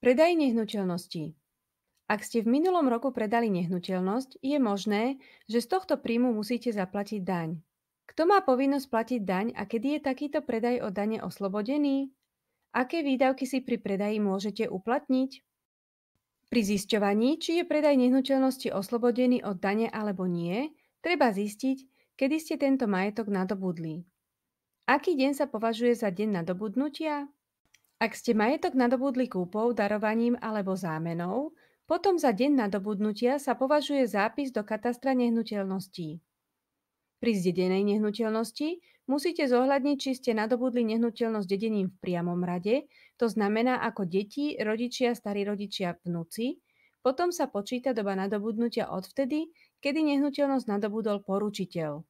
Predaj nehnuteľnosti. Ak ste v minulom roku predali nehnuteľnosť, je možné, že z tohto príjmu musíte zaplatiť daň. Kto má povinnosť platiť daň a kedy je takýto predaj od dane oslobodený? Aké výdavky si pri predaji môžete uplatniť? Pri zisťovaní, či je predaj nehnuteľnosti oslobodený od dane alebo nie, treba zistiť, kedy ste tento majetok nadobudli. Aký deň sa považuje za deň nadobudnutia? Ak ste majetok nadobudli kúpou, darovaním alebo zámenou, potom za deň nadobudnutia sa považuje zápis do katastra nehnuteľností. Pri zdedenej nehnuteľnosti musíte zohľadniť, či ste nadobudli nehnuteľnosť dedením v priamom rade, to znamená ako deti, rodičia, starí rodičia, vnúci. Potom sa počíta doba nadobudnutia odvtedy, kedy nehnuteľnosť nadobudol poručiteľ.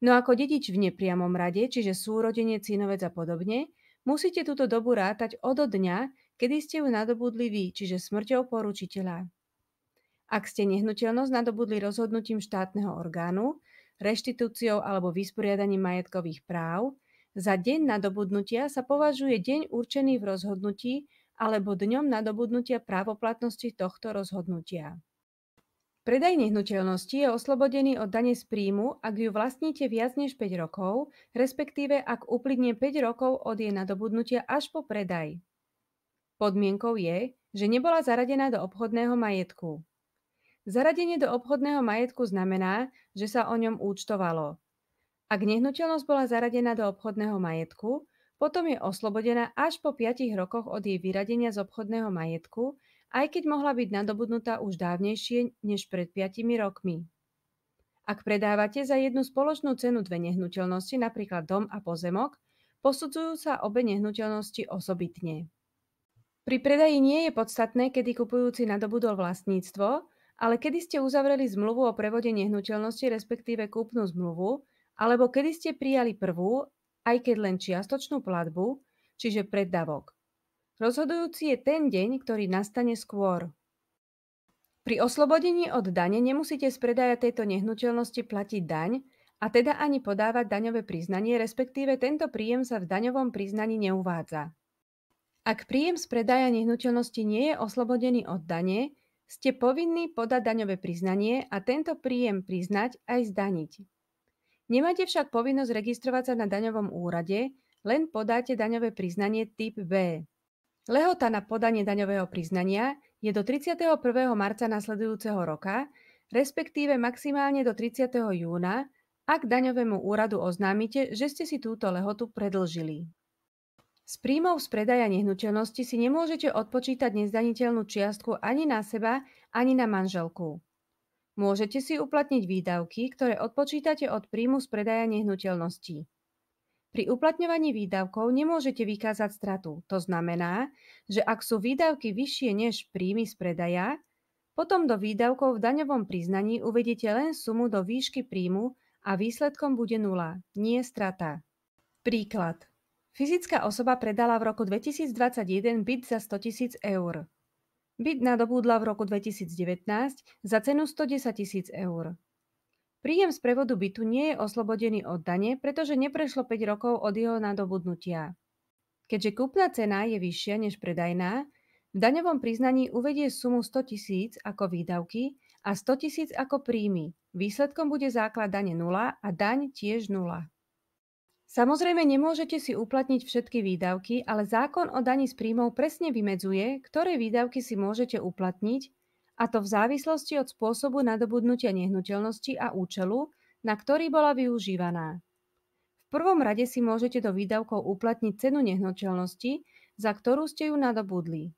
No ako dedič v nepriamom rade, čiže súrodenec, synovec a podobne, musíte túto dobu rátať od dňa, kedy ste ju nadobudli vy, čiže smrťou poručiteľa. Ak ste nehnuteľnosť nadobudli rozhodnutím štátneho orgánu, reštitúciou alebo vysporiadaním majetkových práv, za deň nadobudnutia sa považuje deň určený v rozhodnutí alebo dňom nadobudnutia právoplatnosti tohto rozhodnutia. Predaj nehnuteľnosti je oslobodený od dane z príjmu, ak ju vlastníte viac než 5 rokov, respektíve ak uplynie 5 rokov od jej nadobudnutia až po predaj. Podmienkou je, že nebola zaradená do obchodného majetku. Zaradenie do obchodného majetku znamená, že sa o ňom účtovalo. Ak nehnuteľnosť bola zaradená do obchodného majetku, potom je oslobodená až po 5 rokoch od jej vyradenia z obchodného majetku, aj keď mohla byť nadobudnutá už dávnejšie než pred 5 rokmi. Ak predávate za jednu spoločnú cenu dve nehnuteľnosti, napríklad dom a pozemok, posudzujú sa obe nehnuteľnosti osobitne. Pri predaji nie je podstatné, kedy kupujúci nadobudol vlastníctvo, ale kedy ste uzavreli zmluvu o prevode nehnuteľnosti, respektíve kúpnu zmluvu, alebo kedy ste prijali prvú, aj keď len čiastočnú platbu, čiže preddavok. Rozhodujúci je ten deň, ktorý nastane skôr. Pri oslobodení od dane nemusíte z predaja tejto nehnuteľnosti platiť daň, a teda ani podávať daňové priznanie, respektíve tento príjem sa v daňovom priznaní neuvádza. Ak príjem z predaja nehnuteľnosti nie je oslobodený od dane, ste povinní podať daňové priznanie a tento príjem priznať aj zdaniť. Nemáte však povinnosť registrovať sa na daňovom úrade, len podáte daňové priznanie typ B. Lehota na podanie daňového priznania je do 31. marca nasledujúceho roka, respektíve maximálne do 30. júna, ak daňovému úradu oznámite, že ste si túto lehotu predĺžili. Z príjmov z predaja nehnuteľnosti si nemôžete odpočítať nezdaniteľnú čiastku ani na seba, ani na manželku. Môžete si uplatniť výdavky, ktoré odpočítate od príjmu z predaja nehnuteľností. Pri uplatňovaní výdavkov nemôžete vykázať stratu. To znamená, že ak sú výdavky vyššie než príjmy z predaja, potom do výdavkov v daňovom priznaní uvediete len sumu do výšky príjmu a výsledkom bude nula, nie strata. Príklad. Fyzická osoba predala v roku 2021 byt za 100 000 eur. Byt nadobudla v roku 2019 za cenu 110 000 eur. Príjem z prevodu bytu nie je oslobodený od dane, pretože neprešlo 5 rokov od jeho nadobudnutia. Keďže kúpna cena je vyššia než predajná, v daňovom priznaní uvedie sumu 100 000 ako výdavky a 100 000 ako príjmy. Výsledkom bude základ dane 0 a daň tiež 0. Samozrejme nemôžete si uplatniť všetky výdavky, ale zákon o daní z príjmov presne vymedzuje, ktoré výdavky si môžete uplatniť, a to v závislosti od spôsobu nadobudnutia nehnuteľnosti a účelu, na ktorý bola využívaná. V prvom rade si môžete do výdavkov uplatniť cenu nehnuteľnosti, za ktorú ste ju nadobudli.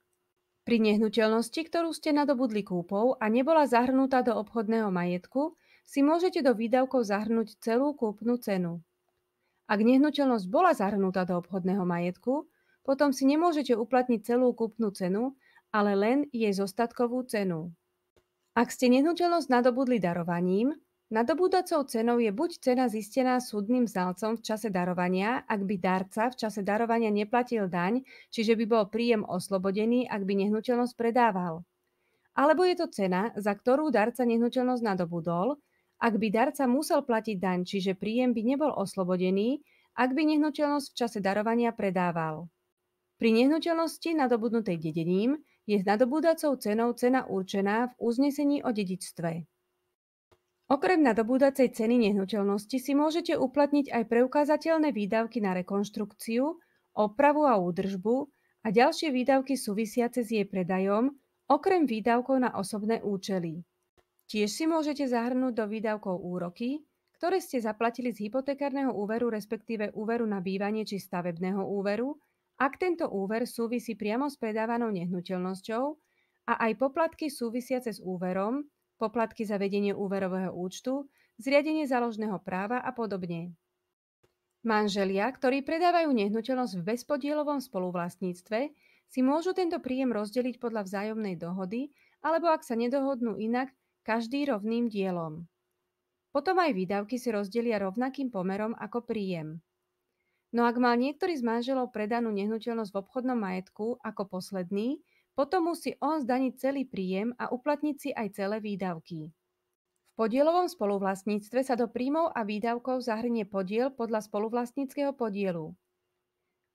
Pri nehnuteľnosti, ktorú ste nadobudli kúpou a nebola zahrnutá do obchodného majetku, si môžete do výdavkov zahrnúť celú kúpnu cenu. Ak nehnuteľnosť bola zahrnutá do obchodného majetku, potom si nemôžete uplatniť celú kúpnu cenu, ale len jej zostatkovú cenu. Ak ste nehnuteľnosť nadobudli darovaním, nadobúdacou cenou je buď cena zistená súdnym znalcom v čase darovania, ak by darca v čase darovania neplatil daň, čiže by bol príjem oslobodený, ak by nehnuteľnosť predával. Alebo je to cena, za ktorú darca nehnuteľnosť nadobudol, ak by darca musel platiť daň, čiže príjem by nebol oslobodený, ak by nehnuteľnosť v čase darovania predával. Pri nehnuteľnosti nadobudnutej dedením je nadobúdacou cenou cena určená v uznesení o dedičstve. Okrem nadobúdacej ceny nehnuteľnosti si môžete uplatniť aj preukázateľné výdavky na rekonštrukciu, opravu a údržbu a ďalšie výdavky súvisiace s jej predajom, okrem výdavkov na osobné účely. Tiež si môžete zahrnúť do výdavkov úroky, ktoré ste zaplatili z hypotekárneho úveru, respektíve úveru na bývanie či stavebného úveru, ak tento úver súvisí priamo s predávanou nehnuteľnosťou, a aj poplatky súvisiace s úverom, poplatky za vedenie úverového účtu, zriadenie záložného práva a podobne. Manželia, ktorí predávajú nehnuteľnosť v bezpodielovom spoluvlastníctve, si môžu tento príjem rozdeliť podľa vzájomnej dohody, alebo ak sa nedohodnú inak, každý rovným dielom. Potom aj výdavky si rozdelia rovnakým pomerom ako príjem. No ak mal niektorý z manželov predanú nehnuteľnosť v obchodnom majetku ako posledný, potom musí on zdaniť celý príjem a uplatniť si aj celé výdavky. V podielovom spoluvlastníctve sa do príjmov a výdavkov zahrnie podiel podľa spoluvlastníckeho podielu.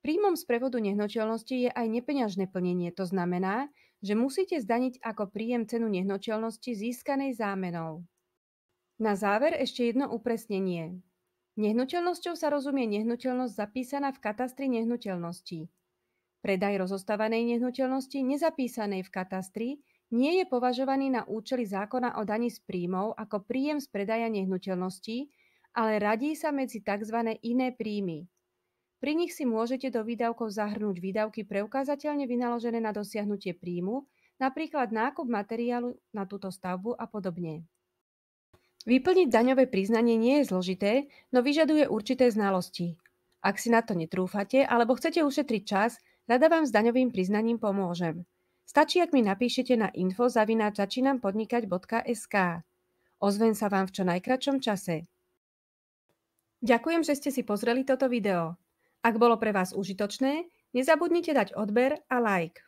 Príjmom z prevodu nehnuteľnosti je aj nepeňažné plnenie, to znamená, že musíte zdaniť ako príjem cenu nehnuteľnosti získanej zámenou. Na záver ešte jedno upresnenie. Nehnuteľnosťou sa rozumie nehnuteľnosť zapísaná v katastri nehnuteľností. Predaj rozostávanej nehnuteľnosti nezapísanej v katastri nie je považovaný na účely zákona o daní z príjmov ako príjem z predaja nehnuteľností, ale radí sa medzi tzv. Iné príjmy. Pri nich si môžete do výdavkov zahrnúť výdavky preukázateľne vynaložené na dosiahnutie príjmu, napríklad nákup materiálu na túto stavbu a podobne. Vyplniť daňové priznanie nie je zložité, no vyžaduje určité znalosti. Ak si na to netrúfate alebo chcete ušetriť čas, rada vám s daňovým priznaním pomôžem. Stačí, ak mi napíšete na info@začínampodnikať.sk. Ozvem sa vám v čo najkratšom čase. Ďakujem, že ste si pozreli toto video. Ak bolo pre vás užitočné, nezabudnite dať odber a like.